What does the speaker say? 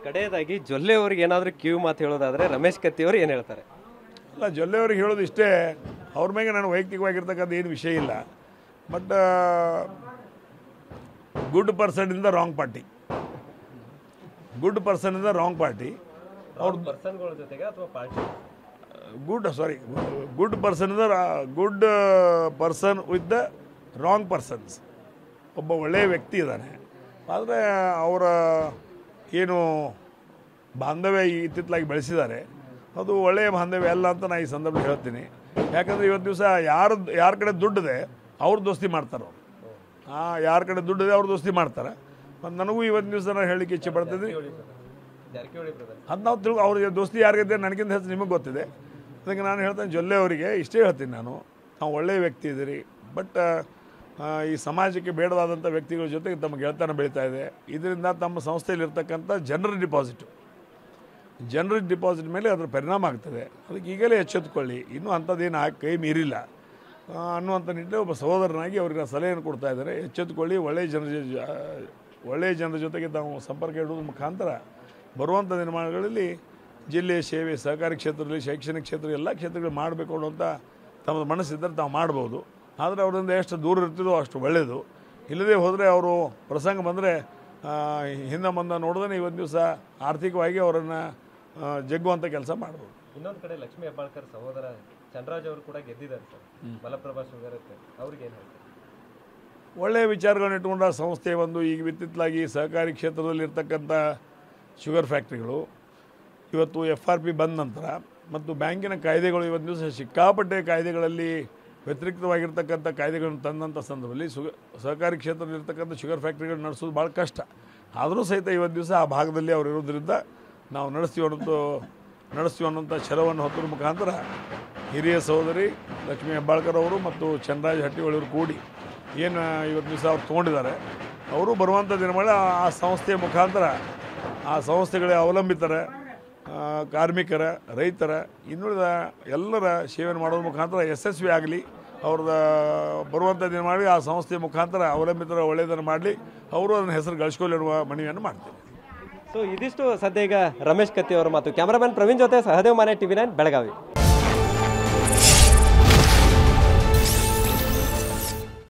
ಕಡೆಯದಾಗಿ ಜೊಲ್ಲೆ ಅವ್ರಿಗೆ ಏನಾದರೂ ಕಿವಿ ಮಾತು ಹೇಳೋದಾದ್ರೆ ರಮೇಶ್ ಕತ್ತಿ ಅವರು ಏನು ಹೇಳ್ತಾರೆ? ಅಲ್ಲ, ಜೊಲ್ಲೆ ಅವ್ರಿಗೆ ಹೇಳೋದು ಇಷ್ಟೇ, ಅವ್ರ ಮೇಲೆ ನಾನು ವೈಯಕ್ತಿಕವಾಗಿರ್ತಕ್ಕಂಥ ಏನು ವಿಷಯ ಇಲ್ಲ. But good person in the wrong party, good person in the wrong party. ಅವ್ರ ಪರ್ಸನ್ಗಳ ಜೊತೆಗೆ ಅಥವಾ party good person in the good person with the wrong persons. ಒಬ್ಬ ಒಳ್ಳೆಯ ವ್ಯಕ್ತಿ ಇದ್ದಾನೆ, ಆದರೆ ಅವರ ಏನು ಬಾಂಧವ್ಯ ಇತ್ತಿತ್ತಲಾಗಿ ಬೆಳೆಸಿದ್ದಾರೆ ಅದು ಒಳ್ಳೆಯ ಬಾಂಧವ್ಯ ಅಲ್ಲ ಅಂತ ನಾನು ಈ ಸಂದರ್ಭದಲ್ಲಿ ಹೇಳ್ತೀನಿ. ಯಾಕಂದರೆ ಇವತ್ತು ದಿವಸ ಯಾರ ಕಡೆ ದುಡ್ಡಿದೆ ಅವ್ರು ದೋಸ್ತಿ ಮಾಡ್ತಾರೆ. ಯಾರ ಕಡೆ ದುಡ್ಡಿದೆ ಅವ್ರು ದೋಸ್ತಿ ಮಾಡ್ತಾರೆ. ಮತ್ತು ನನಗೂ ಇವತ್ತು ದಿವಸ ನಾನು ಹೇಳಲಿಕ್ಕೆ ಇಚ್ಛೆ ಪಡ್ತಿದ್ದೀನಿ, ಅದು ನಾವು ಅವ್ರಿಗೆ ದೋಸ್ತಿ ಯಾರಿಗಿದೆ ನನಗಿಂತ ಹೆಚ್ಚು ನಿಮಗೆ ಗೊತ್ತಿದೆ. ಅದಕ್ಕೆ ನಾನು ಹೇಳ್ತೇನೆ, ಜೊಲ್ಲೆ ಅವರಿಗೆ ಇಷ್ಟೇ ಹೇಳ್ತೀನಿ, ನಾವು ಒಳ್ಳೆಯ ವ್ಯಕ್ತಿ ಇದ್ದೀರಿ, ಬಟ್ ಈ ಸಮಾಜಕ್ಕೆ ಬೇಡವಾದಂಥ ವ್ಯಕ್ತಿಗಳ ಜೊತೆಗೆ ತಮ್ಮ ಗೆಳೆತನ ಬೆಳೀತಾ ಇದೆ. ಇದರಿಂದ ತಮ್ಮ ಸಂಸ್ಥೆಯಲ್ಲಿರ್ತಕ್ಕಂಥ ಜನರ ಡಿಪಾಸಿಟ್ ಮೇಲೆ ಅದರ ಪರಿಣಾಮ ಆಗ್ತದೆ. ಅದಕ್ಕೆ ಈಗಲೇ ಎಚ್ಚೆತ್ತುಕೊಳ್ಳಿ, ಇನ್ನೂ ಅಂಥದ್ದೇನು ಕೈ ಮೀರಿಲ್ಲ ಅನ್ನುವಂಥ ನಿಟ್ಟಿನಲ್ಲಿ ಒಬ್ಬ ಸಹೋದರನಾಗಿ ಅವರಿಗೆ ಸಲಹೆಯನ್ನು ಕೊಡ್ತಾ ಇದ್ದಾರೆ. ಎಚ್ಚೆತ್ತುಕೊಳ್ಳಿ, ಒಳ್ಳೆಯ ಜನರ ಜೊತೆಗೆ ತಾವು ಸಂಪರ್ಕ ಇಡುವುದ್ರ ಮುಖಾಂತರ ಬರುವಂಥ ದಿನಮಾನಗಳಲ್ಲಿ ಜಿಲ್ಲೆಯ ಸೇವೆ, ಸಹಕಾರಿ ಕ್ಷೇತ್ರದಲ್ಲಿ, ಶೈಕ್ಷಣಿಕ ಕ್ಷೇತ್ರ, ಎಲ್ಲ ಕ್ಷೇತ್ರಗಳು ಮಾಡಬೇಕು ಅನ್ನುವಂಥ ತಮ್ಮ ಮನಸ್ಸಿದ್ದರೆ ತಾವು ಮಾಡ್ಬೋದು. ಆದರೆ ಅವರಿಂದ ಎಷ್ಟು ದೂರ ಇರ್ತಿದೋ ಅಷ್ಟು ಒಳ್ಳೆಯದು. ಇಲ್ಲದೇ ಹೋದರೆ ಅವರು ಪ್ರಸಂಗ ಬಂದರೆ ಹಿಂದೆ ಮುಂದೆ ನೋಡಿದ್ರೆ ಇವತ್ತು ದಿವಸ ಆರ್ಥಿಕವಾಗಿ ಅವರನ್ನು ಜಗ್ಗುವಂಥ ಕೆಲಸ ಮಾಡ್ಬೋದು. ಇನ್ನೊಂದು ಕಡೆ ಲಕ್ಷ್ಮೀ ಹೆಬ್ಬಾಳ್ಕರ್ ಸಹೋದರ ಚಂದ್ರರಾಜ್ ಅವರು ಕೂಡ ಗೆದ್ದಿದ್ದಾರೆ ಸರ್, ಮಲಪ್ರಭಾ ಶುಗರ್ ಅವ್ರಿಗೆ ಏನು ಹೇಳ್ತಾರೆ? ಒಳ್ಳೆಯ ವಿಚಾರಗಳನ್ನ ಇಟ್ಕೊಂಡ ಸಂಸ್ಥೆ ಈಗ ಇತ್ತಿತ್ತಲಾಗಿ ಸಹಕಾರಿ ಕ್ಷೇತ್ರದಲ್ಲಿ ಇರ್ತಕ್ಕಂಥ ಶುಗರ್ ಫ್ಯಾಕ್ಟ್ರಿಗಳು ಇವತ್ತು FRP ಬಂದ ನಂತರ ಮತ್ತು ಬ್ಯಾಂಕಿನ ಕಾಯ್ದೆಗಳು ಇವತ್ತು ದಿವಸ ಸಿಕ್ಕಾಪಟ್ಟೆ ಕಾಯ್ದೆಗಳಲ್ಲಿ ವ್ಯತಿರಿಕ್ತವಾಗಿರ್ತಕ್ಕಂಥ ಕಾಯ್ದೆಗಳನ್ನು ತಂದಂಥ ಸಂದರ್ಭದಲ್ಲಿ ಸಹಕಾರಿ ಕ್ಷೇತ್ರದಲ್ಲಿರ್ತಕ್ಕಂಥ ಶುಗರ್ ಫ್ಯಾಕ್ಟ್ರಿಗಳು ನಡೆಸೋದು ಭಾಳ ಕಷ್ಟ. ಆದರೂ ಸಹಿತ ಇವತ್ತು ದಿವಸ ಆ ಭಾಗದಲ್ಲಿ ಅವರು ಇರೋದ್ರಿಂದ ನಾವು ನಡೆಸ್ತೀವಿ ಅನ್ನೋಂಥ ಛಲವನ್ನು ಹೊತ್ತರ ಮುಖಾಂತರ ಹಿರಿಯ ಸಹೋದರಿ ಲಕ್ಷ್ಮೀ ಹೆಬ್ಬಾಳ್ಕರ್ ಅವರು ಮತ್ತು ಚಂದ್ರರಾಜ್ ಹಟ್ಟಿಯವರು ಕೂಡಿ ಏನು ಇವತ್ತು ದಿವಸ ಅವ್ರು ತೊಗೊಂಡಿದ್ದಾರೆ, ಅವರು ಬರುವಂಥ ದಿನಗಳಲ್ಲಿ ಆ ಸಂಸ್ಥೆಯ ಮುಖಾಂತರ ಆ ಸಂಸ್ಥೆಗಳ ಅವಲಂಬಿತರ, ಕಾರ್ಮಿಕರ, ರೈತರ, ಇನ್ನುಳಿದ ಎಲ್ಲರ ಸೇವೆಯನ್ನು ಮಾಡೋದ್ರ ಮುಖಾಂತರ ಯಶಸ್ವಿ ಆಗಲಿ. ಅವ್ರದ್ದು ಬರುವಂಥ ದಿನ ಮಾಡಿ ಆ ಸಂಸ್ಥೆಯ ಮುಖಾಂತರ ಅವಲಂಬಿತರ ಒಳ್ಳೆಯದನ್ನು ಮಾಡಲಿ, ಅವರು ಅದನ್ನು ಹೆಸರು ಗಳಿಸ್ಕೊಳ್ಳಿ ಅನ್ನುವ ಮನವಿಯನ್ನು ಮಾಡ್ತೀನಿ. ಸೊ ಇದಿಷ್ಟು ಸದ್ಯ ಈಗ ರಮೇಶ್ ಕತ್ತಿ ಅವರ ಮಾತು. ಕ್ಯಾಮರಾಮನ್ ಪ್ರವೀಣ್ ಜೊತೆ ಸಹದೇವ್ ಮಾನೆ, TV9 ಬೆಳಗಾವಿ.